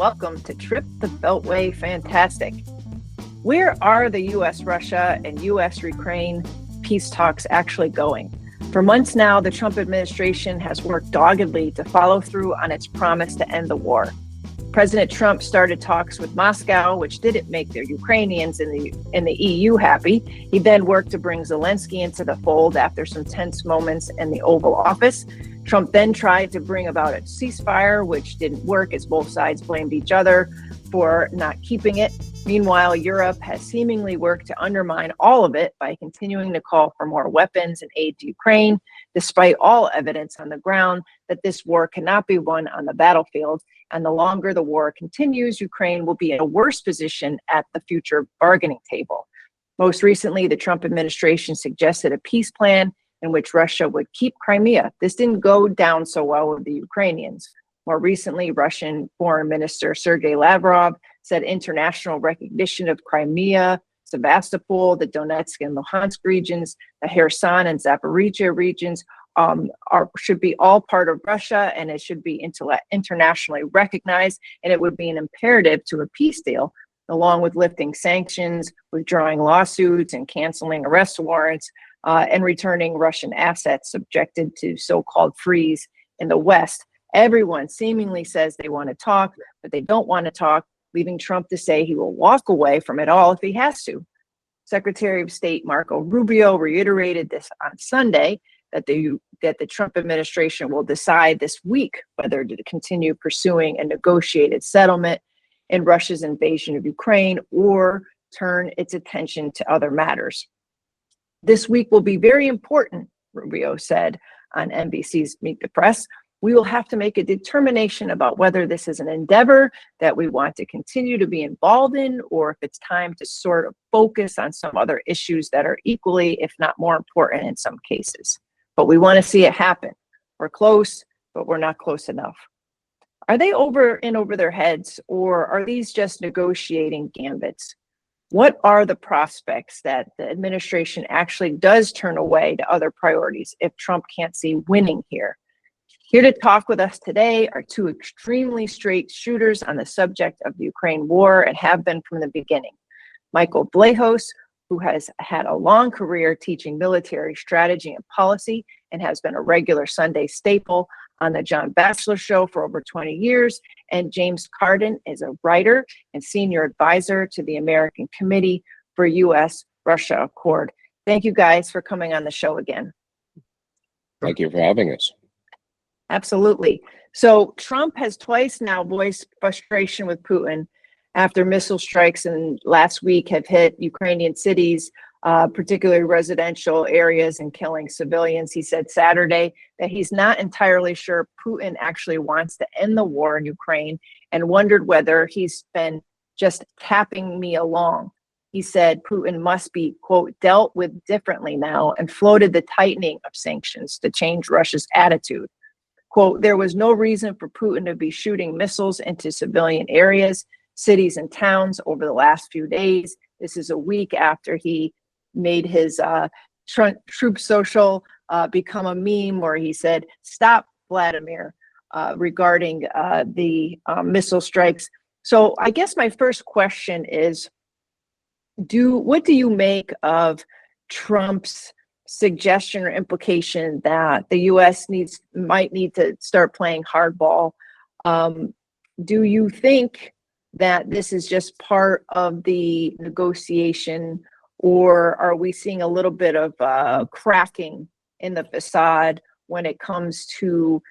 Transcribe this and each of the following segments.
welcome to Trip the Beltway Fantastic. Where are the U.S.-Russia and U.S.-Ukraine peace talks actually going? For months now, the Trump administration has worked doggedly to follow through on its promise to end the war. President Trump started talks with Moscow, which didn't make the Ukrainians in the EU happy. He then worked to bring Zelensky into the fold after some tense moments in the Oval Office. Trump then tried to bring about a ceasefire, which didn't work as both sides blamed each other for not keeping it. Meanwhile, Europe has seemingly worked to undermine all of it by continuing to call for more weapons and aid to Ukraine, despite all evidence on the ground that this war cannot be won on the battlefield. And the longer the war continues, Ukraine will be in a worse position at the future bargaining table. Most recently, the Trump administration suggested a peace plan in which Russia would keep Crimea. This didn't go down so well with the Ukrainians. More recently, Russian Foreign Minister Sergei Lavrov said international recognition of Crimea, Sevastopol, the Donetsk and Luhansk regions, the Kherson and Zaporozhye regions should be all part of Russia, and it should be internationally recognized, and it would be an imperative to a peace deal, along with lifting sanctions, withdrawing lawsuits, and canceling arrest warrants, and returning Russian assets subjected to so-called freeze in the West. Everyone seemingly says they want to talk, but they don't want to talk, leaving Trump to say he will walk away from it all if he has to. Secretary of State Marco Rubio reiterated this on Sunday, that the Trump administration will decide this week whether to continue pursuing a negotiated settlement in Russia's invasion of Ukraine or turn its attention to other matters. This week will be very important, Rubio said on NBC's Meet the Press. We will have to make a determination about whether this is an endeavor that we want to continue to be involved in, or if it's time to sort of focus on some other issues that are equally, if not more important in some cases. But we want to see it happen. We're close, but we're not close enough. Are they over their heads, or are these just negotiating gambits? What are the prospects that the administration actually does turn away to other priorities if Trump can't see winning here? Here to talk with us today are two extremely straight shooters on the subject of the Ukraine war and have been from the beginning. Michael Blahos, who has had a long career teaching military strategy and policy and has been a regular Sunday staple on the John Batchelor Show for over 20 years. And James Carden is a writer and senior advisor to the American Committee for U.S.-Russia Accord. Thank you guys for coming on the show again. Thank you for having us. Absolutely. So Trump has twice now voiced frustration with Putin after missile strikes in last week have hit Ukrainian cities, particularly residential areas, and killing civilians. He said Saturday that he's not entirely sure Putin actually wants to end the war in Ukraine and wondered whether he's been just tapping me along. He said Putin must be, quote, dealt with differently now, and floated the tightening of sanctions to change Russia's attitude. Quote, there was no reason for Putin to be shooting missiles into civilian areas, cities and towns over the last few days. This is a week after he made his troop social become a meme where he said, stop Vladimir, regarding the missile strikes. So I guess my first question is, what do you make of Trump's suggestion or implication that the U.S. might need to start playing hardball? Do you think that this is just part of the negotiation, or are we seeing a little bit of cracking in the facade when it comes to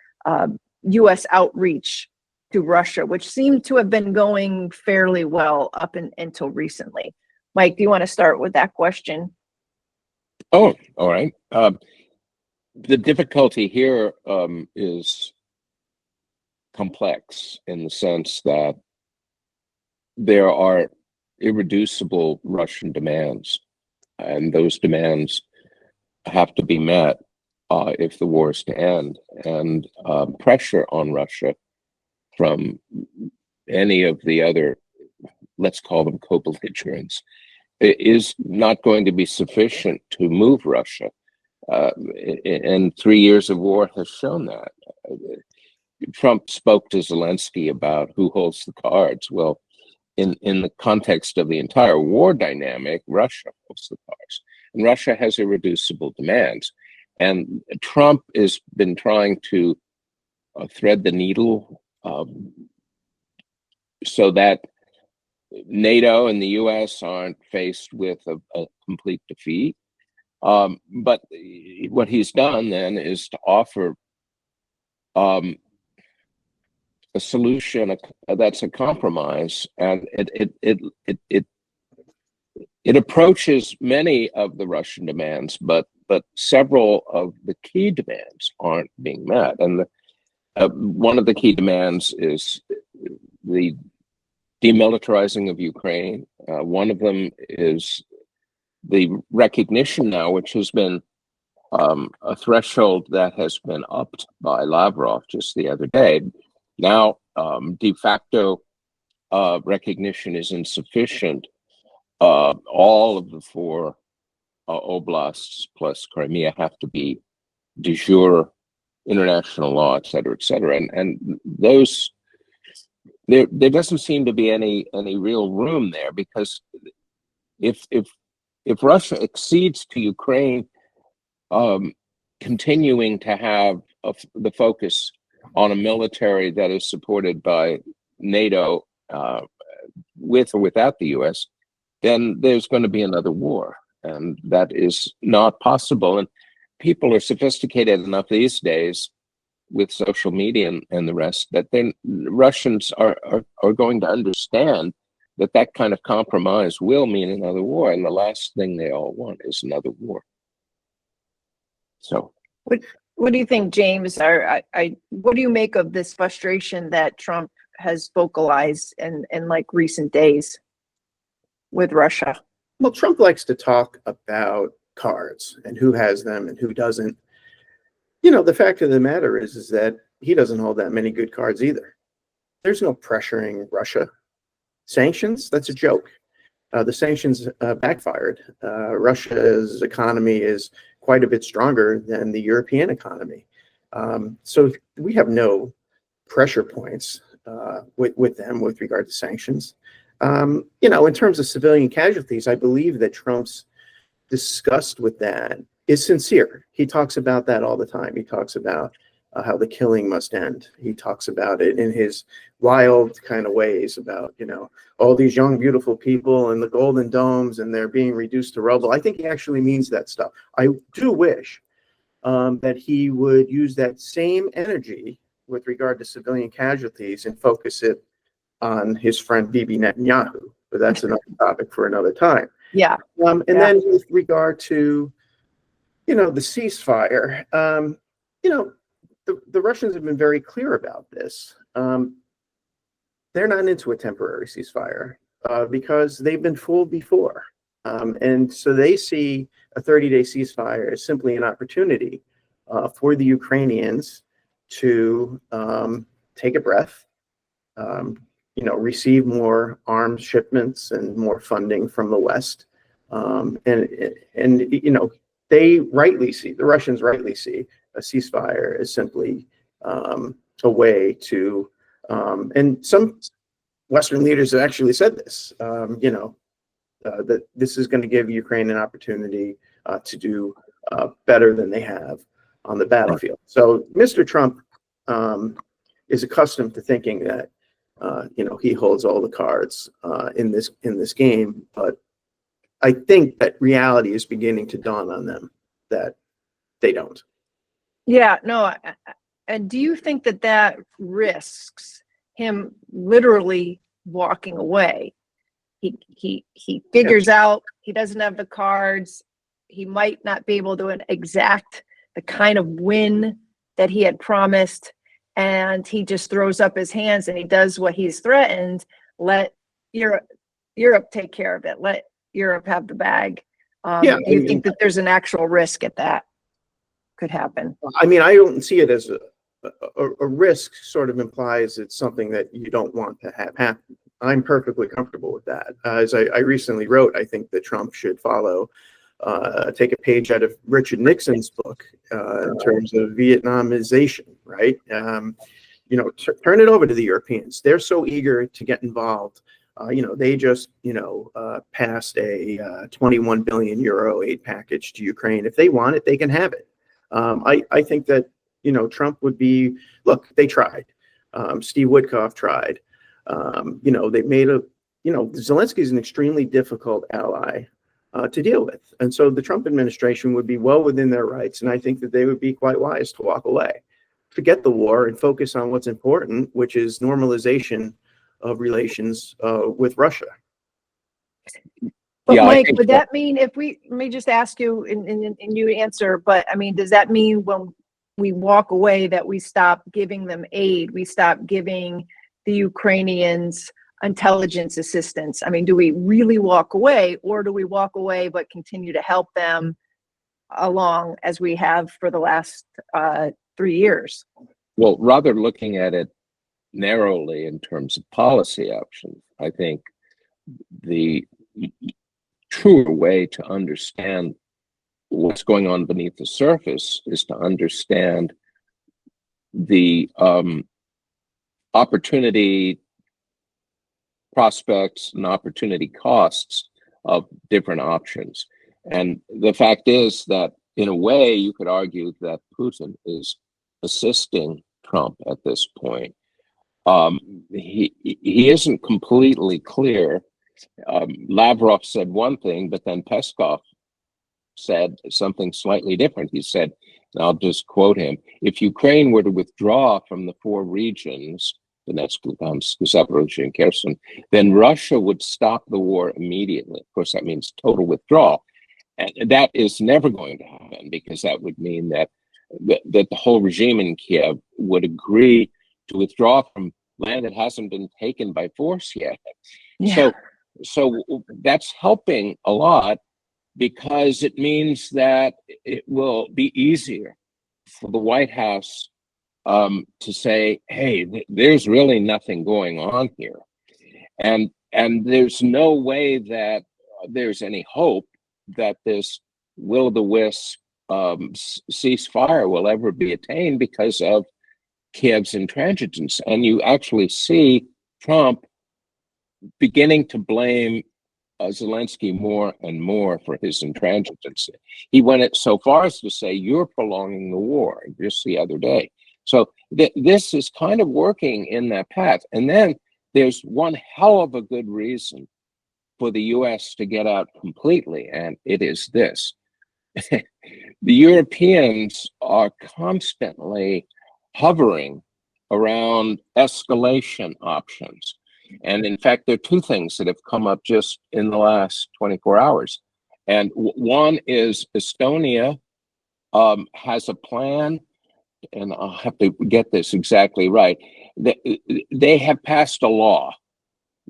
U.S. outreach to Russia, which seemed to have been going fairly well up until recently? Mike, do you want to start with that question? Oh, all right. The difficulty here is complex in the sense that there are irreducible Russian demands, and those demands have to be met if the war is to end. And pressure on Russia from any of the other, let's call them co-belligerents, is not going to be sufficient to move Russia. And 3 years of war has shown that. Trump spoke to Zelensky about who holds the cards. Well, in the context of the entire war dynamic, Russia holds the cards, and Russia has irreducible demands. And Trump has been trying to thread the needle so that NATO and the U.S. aren't faced with a complete defeat. But what he's done then is to offer a solution that's a compromise, and it approaches many of the Russian demands, but several of the key demands aren't being met. And one of the key demands is the demilitarizing of Ukraine. One of them is the recognition now, which has been a threshold that has been upped by Lavrov just the other day. Now, de facto recognition is insufficient. All of the four oblasts plus Crimea have to be de jure international law, et cetera, et cetera. And those, there doesn't seem to be any real room there, because if Russia accedes to Ukraine, continuing to have the focus on a military that is supported by NATO, with or without the US, then there's going to be another war. And that is not possible. And people are sophisticated enough these days with social media and the rest that then Russians are going to understand that that kind of compromise will mean another war. And the last thing they all want is another war. So what do you think, James? What do you make of this frustration that Trump has vocalized in like recent days with Russia? Well, Trump likes to talk about cards and who has them and who doesn't. You know, the fact of the matter is that he doesn't hold that many good cards either. There's no pressuring Russia. Sanctions, that's a joke. The sanctions backfired. Russia's economy is quite a bit stronger than the European economy. So we have no pressure points with them with regard to sanctions. You know, in terms of civilian casualties, I believe that Trump's disgust with that is sincere. He talks about that all the time. He talks about how the killing must end. He talks about it in his wild kind of ways about, you know, all these young, beautiful people and the golden domes and they're being reduced to rubble. I think he actually means that stuff. I do wish that he would use that same energy with regard to civilian casualties and focus it on his friend Bibi Netanyahu, but that's another topic for another time. Yeah. Then with regard to, you know, the ceasefire, you know, the Russians have been very clear about this. They're not into a temporary ceasefire because they've been fooled before. And so they see a 30-day ceasefire as simply an opportunity for the Ukrainians to take a breath, you know, receive more arms shipments and more funding from the West. And you know, they rightly see, the Russians rightly see a ceasefire as simply a way to, and some Western leaders have actually said this, you know, that this is going to give Ukraine an opportunity to do better than they have on the battlefield. So Mr. Trump is accustomed to thinking that, you know, he holds all the cards in this game, but I think that reality is beginning to dawn on them that they don't. Yeah, no. And do you think that that risks him literally walking away? He figures out he doesn't have the cards. He might not be able to exact the kind of win that he had promised, and he just throws up his hands and he does what he's threatened. Let Europe take care of it. Let Europe have the bag. Do you think that there's an actual risk at that could happen? I mean, I don't see it as a risk. Sort of implies it's something that you don't want to have happen. I'm perfectly comfortable with that. As I recently wrote, I think that Trump should take a page out of Richard Nixon's book in terms of Vietnamization, right? turn it over to the Europeans. They're so eager to get involved. They just, passed a 21 billion euro aid package to Ukraine. If they want it, they can have it. I think that, Trump would be, look, they tried. Steve Witkoff tried. They made Zelensky is an extremely difficult ally to deal with. And so the Trump administration would be well within their rights. And I think that they would be quite wise to walk away, forget the war and focus on what's important, which is normalization of relations with Russia. But yeah, Mike, would that mean let me just ask you and you answer, but I mean, does that mean when we walk away that we stop giving them aid, we stop giving the Ukrainians intelligence assistance? I mean, do we really walk away, or do we walk away but continue to help them along as we have for the last 3 years? Well, rather looking at it narrowly in terms of policy options, I think the truer way to understand what's going on beneath the surface is to understand the opportunity prospects and opportunity costs of different options. And the fact is that, in a way, you could argue that Putin is assisting Trump at this point. He isn't completely clear. Lavrov said one thing, but then Peskov said something slightly different. He said, and I'll just quote him, if Ukraine were to withdraw from the 4 regions, Donetsk, Luhansk, Zaporozhye, and Kherson, then Russia would stop the war immediately. Of course, that means total withdrawal. And that is never going to happen, because that would mean that the whole regime in Kiev would agree to withdraw from land that hasn't been taken by force yet. Yeah. So that's helping a lot, because it means that it will be easier for the White House to say, hey, there's really nothing going on here. And there's no way that there's any hope that this will-o'-the-wisp ceasefire will ever be attained because of Kiev's intransigence. And you actually see Trump beginning to blame Zelensky more and more for his intransigence. He went so far as to say, you're prolonging the war, just the other day. So this is kind of working in that path. And then there's one hell of a good reason for the U.S. to get out completely, and it is this. The Europeans are constantly hovering around escalation options. And in fact, there are 2 things that have come up just in the last 24 hours. And one is Estonia has a plan, and I'll have to get this exactly right. They have passed a law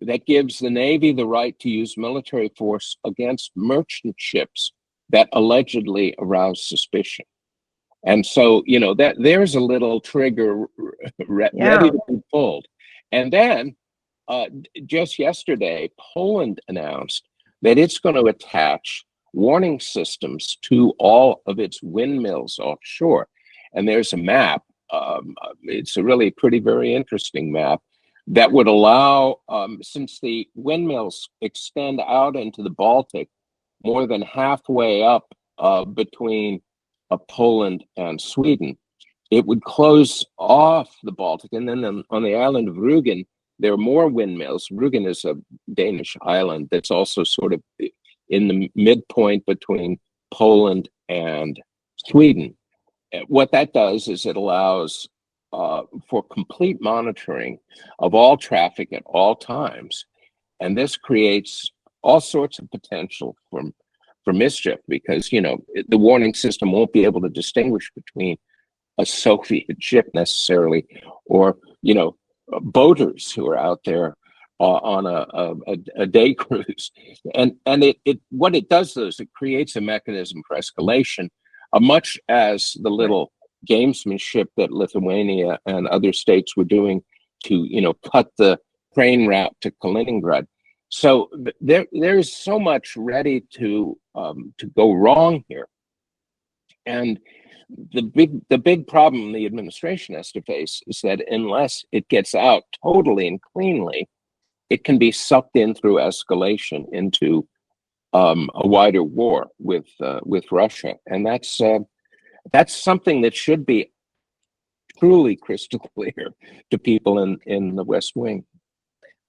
that gives the Navy the right to use military force against merchant ships that allegedly arouse suspicion. And so, that there's a little trigger ready to be pulled. And then just yesterday, Poland announced that it's going to attach warning systems to all of its windmills offshore. And there's a map. It's a really very interesting map that would allow, since the windmills extend out into the Baltic, more than halfway up between Poland and Sweden, it would close off the Baltic. And then on the island of Rügen, there are more windmills. Rügen is a Danish island that's also sort of in the midpoint between Poland and Sweden. What that does is it allows for complete monitoring of all traffic at all times. And this creates all sorts of potential for mischief, because, the warning system won't be able to distinguish between a Soviet ship necessarily, or, boaters who are out there on a day cruise. And what it does though is it creates a mechanism for escalation, much as the little gamesmanship that Lithuania and other states were doing to, cut the train route to Kaliningrad. So there's so much ready to go wrong here. And the big problem the administration has to face is that unless it gets out totally and cleanly, it can be sucked in through escalation into a wider war with Russia, and that's something that should be truly crystal clear to people in the West Wing.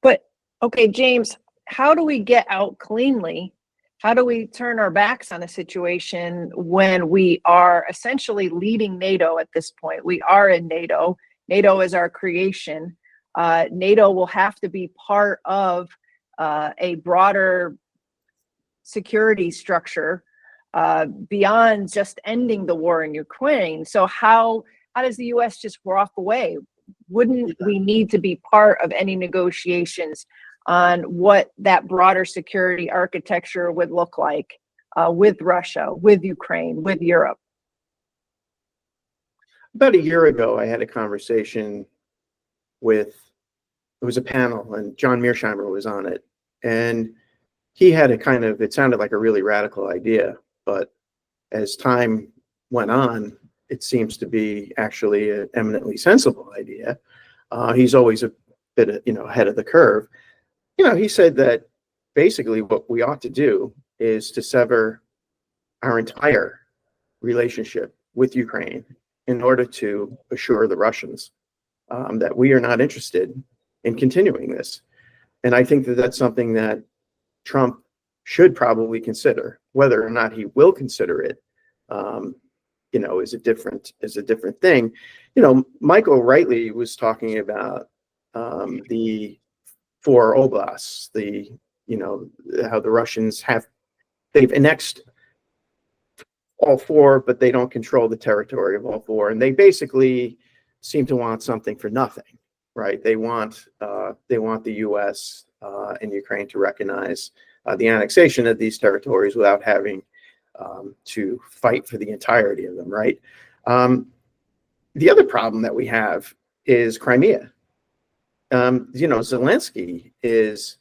But okay, James, how do we get out cleanly? How do we turn our backs on a situation when we are essentially leading NATO at this point? We are in NATO. NATO is our creation. NATO will have to be part of a broader security structure beyond just ending the war in Ukraine. So how does the U.S. just walk away? Wouldn't we need to be part of any negotiations on what that broader security architecture would look like with Russia, with Ukraine, with Europe? About a year ago, I had a conversation it was a panel, and John Mearsheimer was on it. And he had it sounded like a really radical idea, but as time went on, it seems to be actually an eminently sensible idea. He's always a bit, ahead of the curve. He said that basically what we ought to do is to sever our entire relationship with Ukraine in order to assure the Russians that we are not interested in continuing this. And I think that that's something that Trump should probably consider. Whether or not he will consider it, is a different thing. Michael rightly was talking about the 4 oblasts, how the Russians they've annexed all 4, but they don't control the territory of all 4, and they basically seem to want something for nothing, right? They want the U.S. And Ukraine to recognize the annexation of these territories without having to fight for the entirety of them, right? The other problem that we have is Crimea. Zelensky is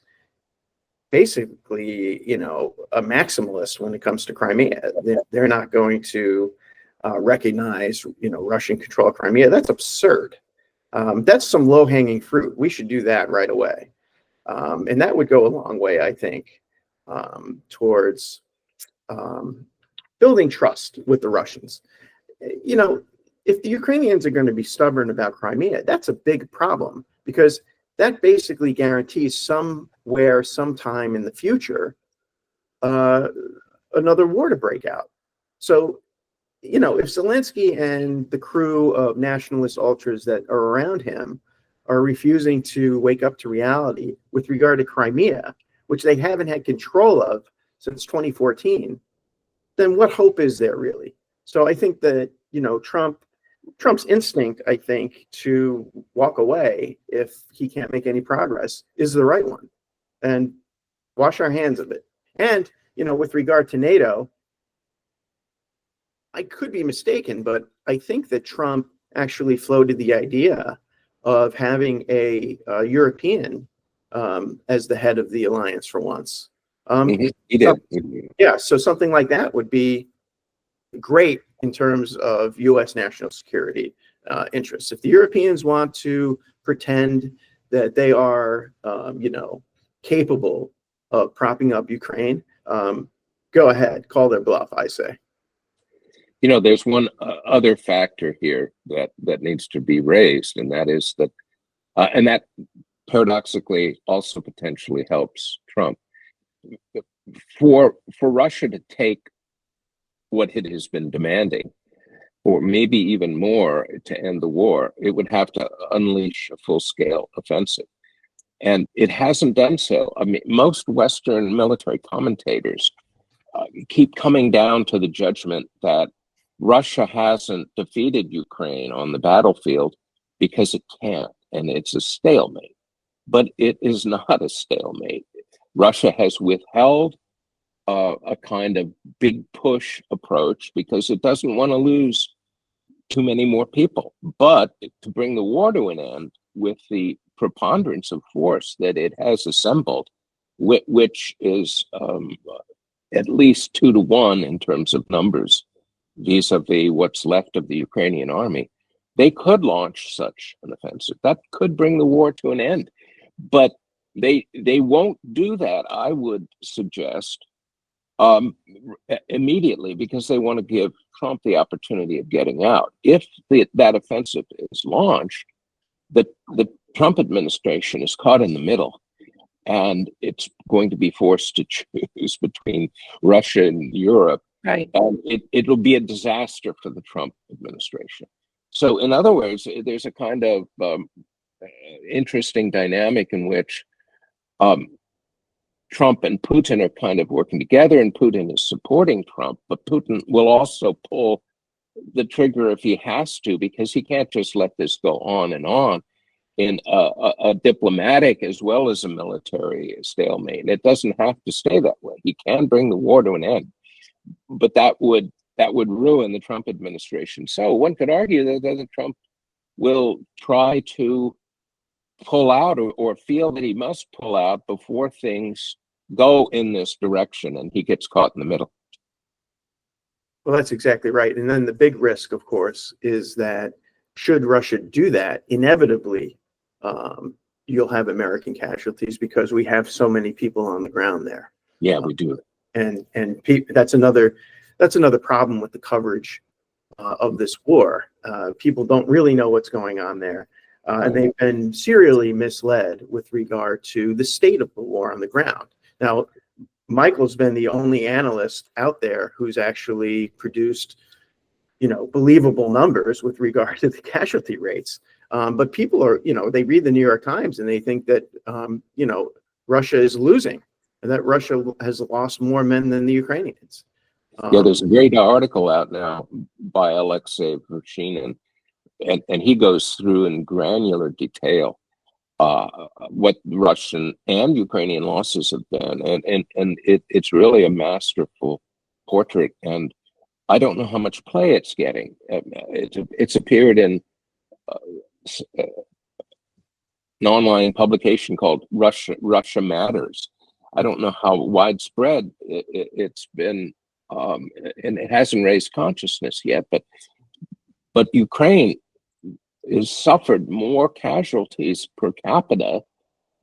basically, a maximalist when it comes to Crimea. They're not going to recognize, Russian control of Crimea. That's absurd. That's some low-hanging fruit. We should do that right away. And that would go a long way, I think, towards building trust with the Russians. If the Ukrainians are going to be stubborn about Crimea, that's a big problem, because that basically guarantees somewhere, sometime in the future, another war to break out. So, if Zelensky and the crew of nationalist ultras that are around him are refusing to wake up to reality with regard to Crimea, which they haven't had control of since 2014, then what hope is there really? So I think that, Trump's instinct, I think, to walk away if he can't make any progress is the right one, and wash our hands of it. And, with regard to NATO, I could be mistaken, but I think that Trump actually floated the idea of having a European as the head of the alliance for once. He did. Yeah, so something like that would be great in terms of U.S. national security interests. If the Europeans want to pretend that they are, capable of propping up Ukraine, go ahead, call their bluff, I say. There's one other factor here that needs to be raised, and that is that, and that paradoxically also potentially helps Trump. For Russia to take what it has been demanding, or maybe even more, to end the war, it would have to unleash a full-scale offensive. And it hasn't done so. I mean, most Western military commentators keep coming down to the judgment that Russia hasn't defeated Ukraine on the battlefield because it can't, and it's a stalemate. But it is not a stalemate. Russia has withheld a kind of big push approach because it doesn't want to lose too many more people. But to bring the war to an end with the preponderance of force that it has assembled, which is at least 2 to 1 in terms of numbers vis-a-vis what's left of the Ukrainian army, they could launch such an offensive. That could bring the war to an end. But they won't do that, I would suggest, immediately, because they want to give Trump the opportunity of getting out. If that offensive is launched, the Trump administration is caught in the middle, and it's going to be forced to choose between Russia and Europe. Right. And it'll be a disaster for the Trump administration. So, in other words, there's a kind of interesting dynamic in which Trump and Putin are kind of working together, and Putin is supporting Trump, but Putin will also pull the trigger if he has to, because he can't just let this go on in a diplomatic as well as a military stalemate. It doesn't have to stay that way. He can bring the war to an end, but that would ruin the Trump administration. So one could argue that Trump will try to pull out or feel that he must pull out before things go in this direction and he gets caught in the middle. Well, that's exactly right. And then the big risk, of course, is that should Russia do that, inevitably, you'll have American casualties because we have so many people on the ground there. Yeah, we do. And that's another problem with the coverage of this war. People don't really know what's going on there. And they've been serially misled with regard to the state of the war on the ground. Now, Michael's been the only analyst out there who's actually produced, believable numbers with regard to the casualty rates. But people are, they read the New York Times and they think that, Russia is losing and that Russia has lost more men than the Ukrainians. Yeah, there's a great article out now by Alexei Vershinin, and he goes through in granular detail what Russian and Ukrainian losses have been, and it's really a masterful portrait. And I don't know how much play it's getting. It's appeared in an online publication called Russia Matters. I don't know how widespread it's been, and it hasn't raised consciousness yet. But Ukraine has suffered more casualties per capita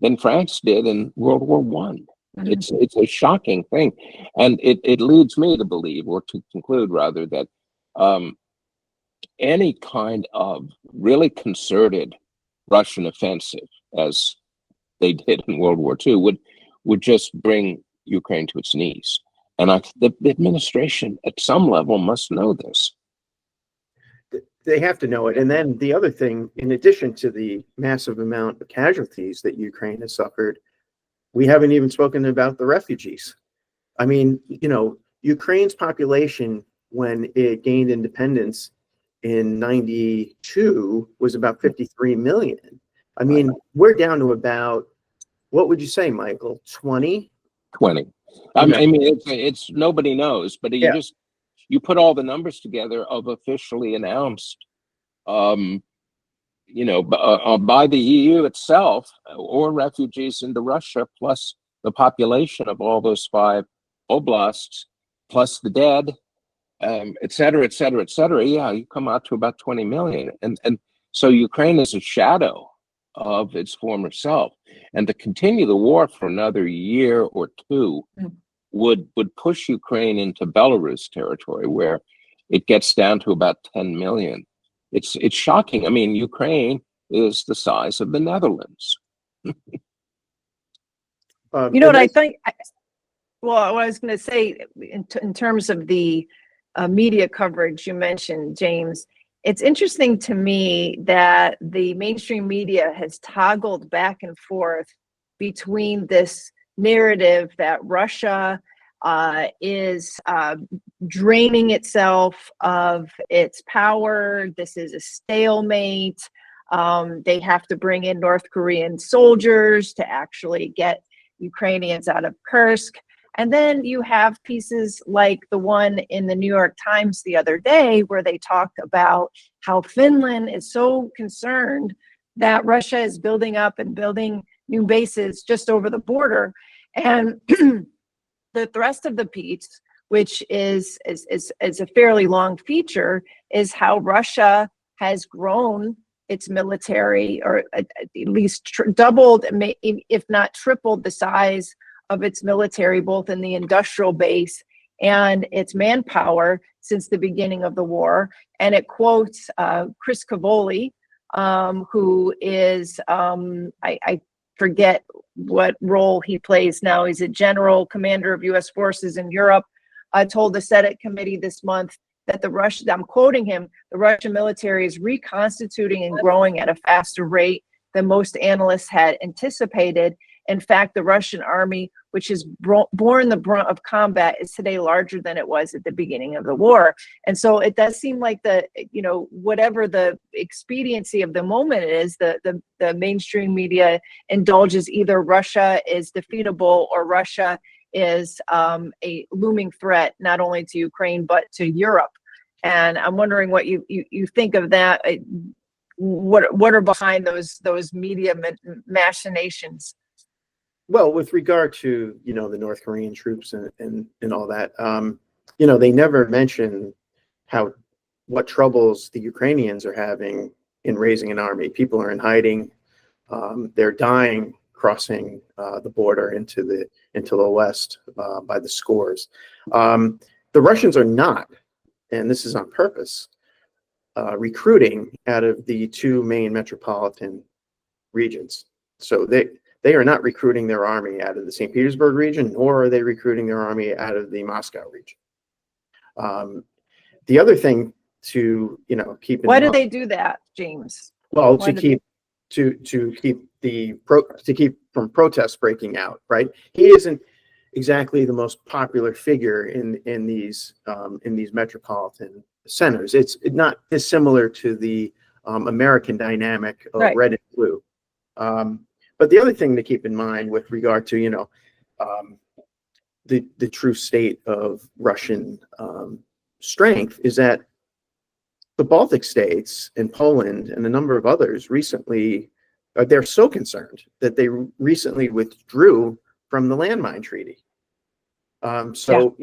than France did in World War I. Mm-hmm. It's a shocking thing, and it leads me to believe, or to conclude rather, that any kind of really concerted Russian offensive, as they did in World War II, would just bring Ukraine to its knees. And the administration at some level must know this. They have to know it. And then the other thing, in addition to the massive amount of casualties that Ukraine has suffered, we haven't even spoken about the refugees. I mean, Ukraine's population, when it gained independence in 92, was about 53 million. I mean, we're down to about, what would you say, Michael, 20? 20. I mean, it's nobody knows, but you put all the numbers together of officially announced, by the EU itself, or refugees into Russia, plus the population of all those 5 oblasts, plus the dead, et cetera, et cetera, et cetera. Yeah, you come out to about 20 million. And so Ukraine is a shadow of its former self. And to continue the war for another year or two would push Ukraine into Belarus territory, where it gets down to about 10 million. It's shocking. I mean, Ukraine is the size of the Netherlands. What I think, what I was going to say in terms of the media coverage you mentioned, James, it's interesting to me that the mainstream media has toggled back and forth between this narrative that Russia is draining itself of its power. This is a stalemate. They have to bring in North Korean soldiers to actually get Ukrainians out of Kursk. And then you have pieces like the one in the New York Times the other day, where they talked about how Finland is so concerned that Russia is building up and building new bases just over the border. And the rest of the piece which is a fairly long feature, is how Russia has grown its military, or at least doubled, if not tripled, the size of its military, both in the industrial base and its manpower since the beginning of the war. And it quotes Chris Cavoli, who is, I forget what role he plays now. He's a general commander of U.S. forces in Europe. Told the Senate committee this month that I'm quoting him, the Russian military is reconstituting and growing at a faster rate than most analysts had anticipated. In fact, the Russian army, which has borne the brunt of combat, is today larger than it was at the beginning of the war. And so it does seem like whatever the expediency of the moment is, the mainstream media indulges either Russia is defeatable or Russia is a looming threat, not only to Ukraine, but to Europe. And I'm wondering what you think of that. What are behind those media machinations? Well, with regard to, the North Korean troops and all that, they never mention what troubles the Ukrainians are having in raising an army. People are in hiding. They're dying crossing the border into the west by the scores. The Russians are not, and this is on purpose, recruiting out of the two main metropolitan regions. So they are not recruiting their army out of the St. Petersburg region, nor are they recruiting their army out of the Moscow region. The other thing to keep in mind. Why do they do that, James? Well, to keep from protests breaking out, right? He isn't exactly the most popular figure in these metropolitan centers. It's not dissimilar to the American dynamic of red and blue. But the other thing to keep in mind with regard to the true state of Russian strength is that the Baltic states and Poland and a number of others recently, they're so concerned that they recently withdrew from the landmine treaty. So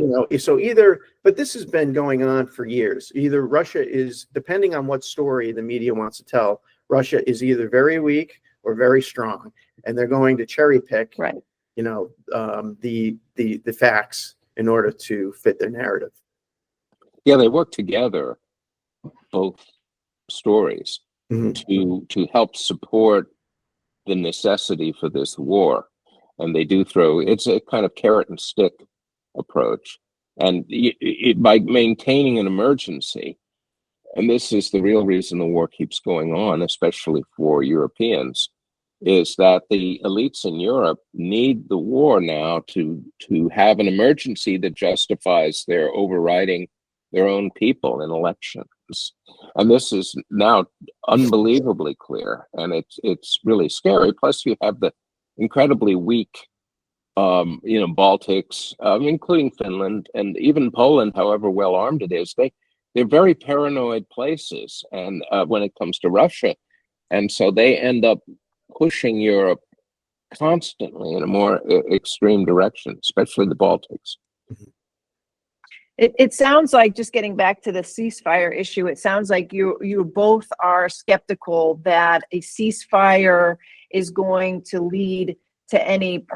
either, but this has been going on for years. Either Russia is, depending on what story the media wants to tell, Russia is either very weak or very strong, and they're going to cherry pick, the facts in order to fit their narrative. Yeah, they work together, both stories, to help support the necessity for this war. And they do it's a kind of carrot and stick approach. And by maintaining an emergency, and this is the real reason the war keeps going on, especially for Europeans, is that the elites in Europe need the war now to have an emergency that justifies their overriding their own people in elections. And this is now unbelievably clear, and it's really scary. Plus, you have the incredibly weak, Baltics, including Finland and even Poland, however well armed it is. They're very paranoid places, and when it comes to Russia, and so they end up pushing Europe constantly in a more extreme direction, especially the Baltics. It sounds like, just getting back to the ceasefire issue, it sounds like you both are skeptical that a ceasefire is going to lead to any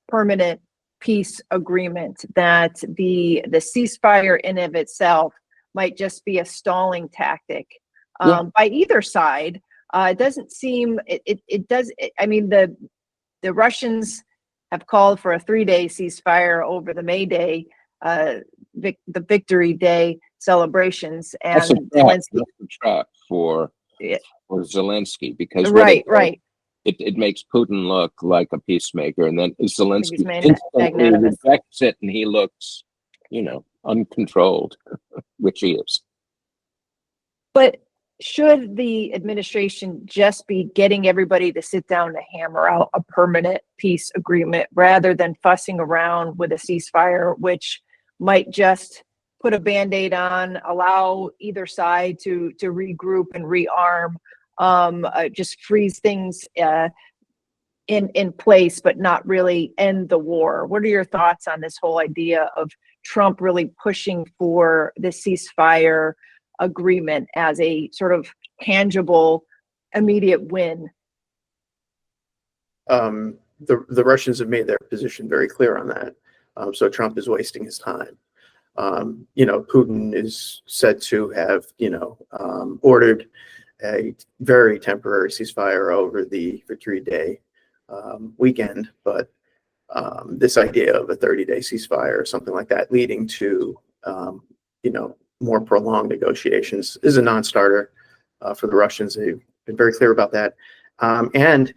permanent peace agreement, that the ceasefire in of itself might just be a stalling tactic by either side. It doesn't seem, I mean, the Russians have called for a 3-day ceasefire over the May Day, the Victory Day celebrations, and that's a trap for Zelensky, because it makes Putin look like a peacemaker, and then Zelensky instantly rejects it, and he looks, uncontrolled, which he is. But should the administration just be getting everybody to sit down to hammer out a permanent peace agreement rather than fussing around with a ceasefire, which might just put a Band-Aid on, allow either side to regroup and rearm, just freeze things in place, but not really end the war. What are your thoughts on this whole idea of Trump really pushing for the ceasefire agreement as a sort of tangible, immediate win? The Russians have made their position very clear on that. So Trump is wasting his time. Putin is said to have, ordered a very temporary ceasefire over the Victory Day weekend, but this idea of a 30-day ceasefire or something like that, leading to, more prolonged negotiations, is a non-starter for the Russians. They've been very clear about that. And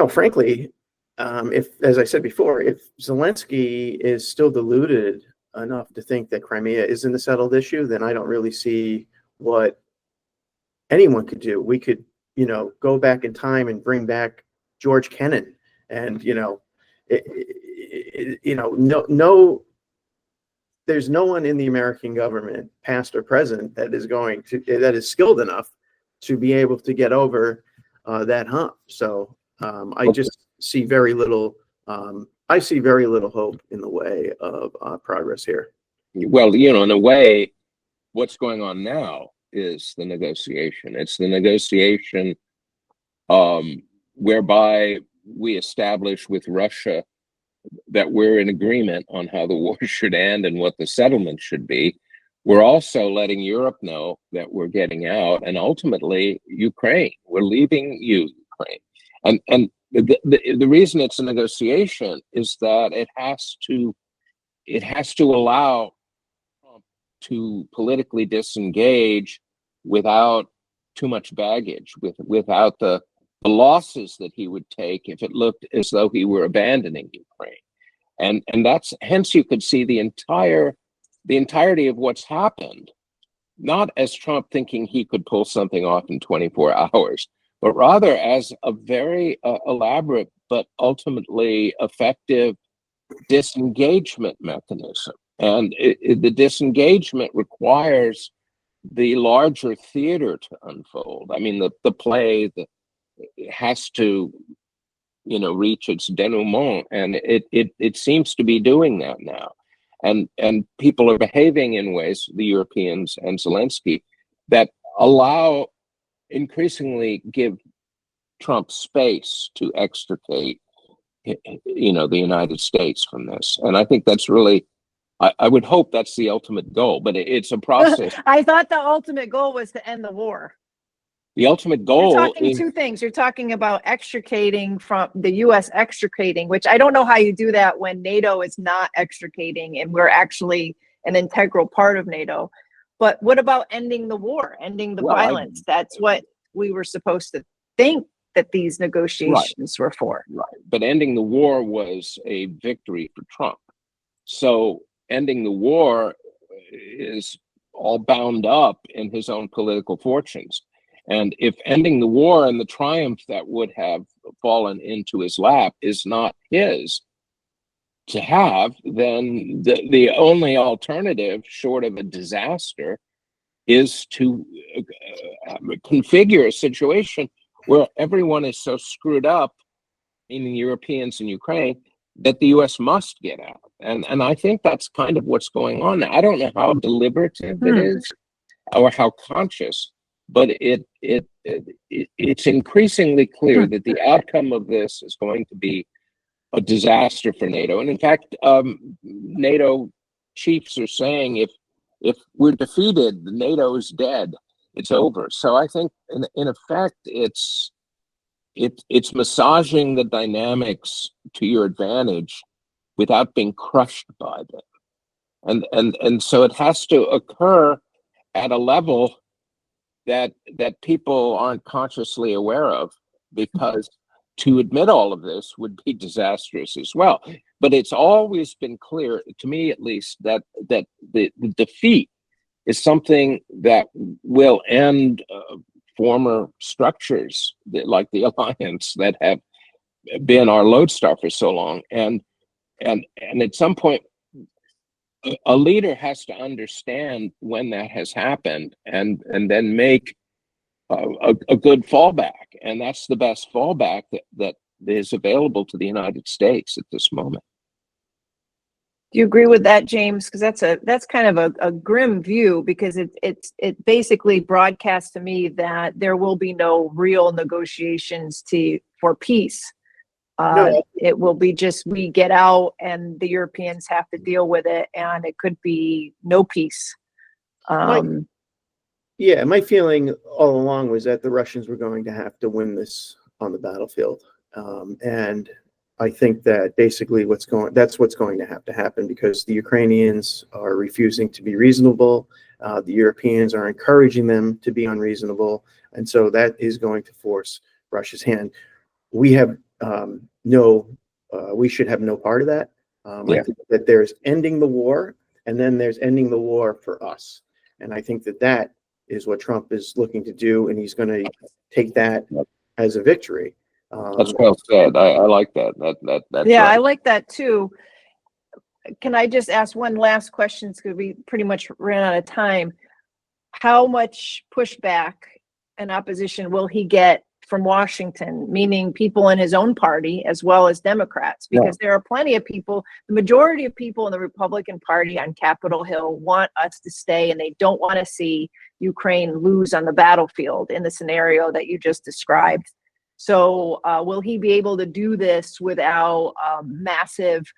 frankly, if, as I said before, if Zelensky is still deluded enough to think that Crimea isn't a settled issue, then I don't really see what anyone could do. We could, go back in time and bring back George Kennan, and there's no one in the American government, past or present, that is skilled enough to be able to get over that hump. So I just see very little. I see very little hope in the way of progress here. Well, in a way, what's going on now is the negotiation. It's the negotiation whereby we establish with Russia that we're in agreement on how the war should end and what the settlement should be. We're also letting Europe know that we're getting out, and ultimately Ukraine. We're leaving Ukraine. And the reason it's a negotiation is that it has to allow Trump to politically disengage without too much baggage, without the losses that he would take if it looked as though he were abandoning Ukraine. And that's, hence you could see the entirety of what's happened, not as Trump thinking he could pull something off in 24 hours, but rather as a very elaborate but ultimately effective disengagement mechanism. And the disengagement requires the larger theater to unfold. I mean, the play has to, reach its denouement, and it seems to be doing that now. And people are behaving in ways, the Europeans and Zelensky, that increasingly give Trump space to extricate, the United States from this. And I think that's really, I would hope that's the ultimate goal, but it's a process. I thought the ultimate goal was to end the war. The ultimate goal. You're talking two things. You're talking about extricating from the U.S. extricating, which I don't know how you do that when NATO is not extricating and we're actually an integral part of NATO. But what about ending the war, ending the violence? That's what we were supposed to think that these negotiations were for. Right. But ending the war was a victory for Trump. So ending the war is all bound up in his own political fortunes. And if ending the war and the triumph that would have fallen into his lap is not his to have, then the only alternative, short of a disaster, is to configure a situation where everyone is so screwed up, meaning Europeans and Ukraine, that the U.S. must get out. And I think that's kind of what's going on now. I don't know how deliberative it is or how conscious, but it's increasingly clear that the outcome of this is going to be a disaster for NATO. And in fact, NATO chiefs are saying if we're defeated, NATO is dead. It's over. So I think, in effect, it's massaging the dynamics to your advantage without being crushed by them, and so it has to occur at a level that people aren't consciously aware of, because to admit all of this would be disastrous as well. But it's always been clear, to me at least, that the defeat is something that will end former structures like the alliance that have been our lodestar for so long. And at some point, a leader has to understand when that has happened and then make a good fallback. And that's the best fallback that is available to the United States at this moment. Do you agree with that, James? Because that's kind of a grim view, because it basically broadcasts to me that there will be no real negotiations for peace. No. It will be just we get out and the Europeans have to deal with it, and it could be no peace. Yeah, my feeling all along was that the Russians were going to have to win this on the battlefield, and I think that basically that's what's going to have to happen, because the Ukrainians are refusing to be reasonable. The Europeans are encouraging them to be unreasonable, and so that is going to force Russia's hand. We have we should have no part of that. I think that there's ending the war, and then there's ending the war for us, and I think that is what Trump is looking to do, and he's going to take that as a victory. That's well said. I like that. That's yeah, right. I like that too. Can I just ask one last question, because we pretty much ran out of time? How much pushback and opposition will he get from Washington, meaning people in his own party as well as Democrats? Because there are plenty of people, the majority of people in the Republican Party on Capitol Hill want us to stay, and they don't want to see Ukraine lose on the battlefield in the scenario that you just described. So will he be able to do this without massive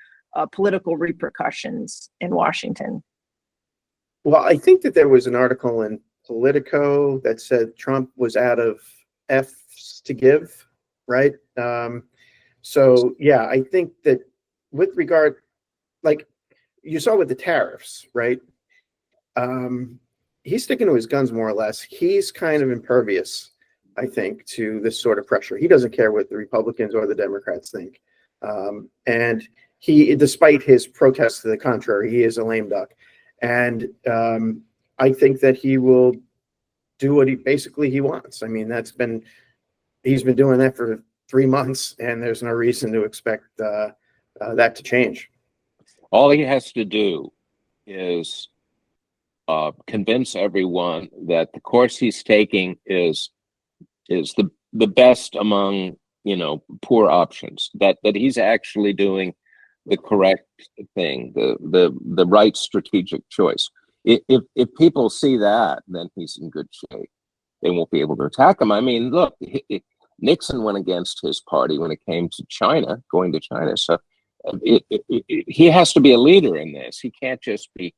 political repercussions in Washington? Well, I think that there was an article in Politico that said Trump was out of F's to give, right? So yeah, I think that with regard, like you saw with the tariffs, right? He's sticking to his guns more or less. He's kind of impervious, I think, to this sort of pressure. He doesn't care what the Republicans or the Democrats think. And he, despite his protests to the contrary, he is a lame duck. And I think that he will do what he wants. I mean, he's been doing that for 3 months, and there's no reason to expect that to change. All he has to do is convince everyone that the course he's taking is the best among, poor options, that he's actually doing the correct thing, the right strategic choice. If people see that, then he's in good shape. They won't be able to attack him. I mean, look, Nixon went against his party when it came to China, going to China. So he has to be a leader in this. He can't just be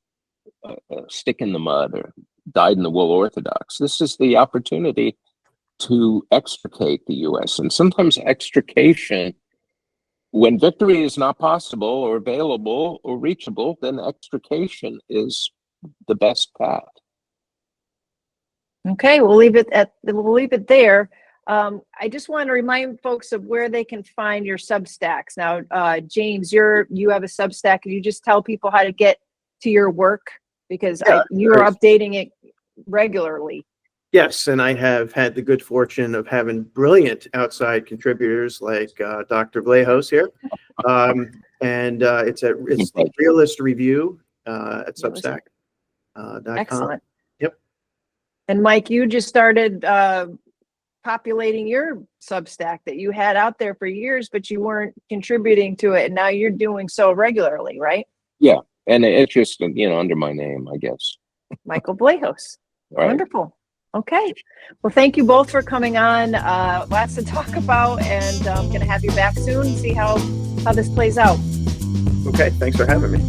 stick in the mud or dyed in the wool orthodox. This is the opportunity to extricate the U.S. And sometimes extrication, when victory is not possible or available or reachable, then extrication is the best path. Okay, we'll leave it there. I just want to remind folks of where they can find your Substacks. Now, James, you have a Substack. Can you just tell people how to get to your work? Because you're updating it regularly. Yes, and I have had the good fortune of having brilliant outside contributors like Dr. Vlahos here. And it's the Realist Review at Substack.com. Excellent. Yep. And Mike, you just started populating your Substack that you had out there for years, but you weren't contributing to it, and now you're doing so regularly, right? Yeah, and it's just under my name, I guess. Michael Vlahos. Right. Wonderful. Okay. Well, thank you both for coming on. Lots to talk about, and I'm going to have you back soon and see how this plays out. Okay. Thanks for having me.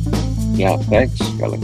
Yeah. Thanks, Kelly.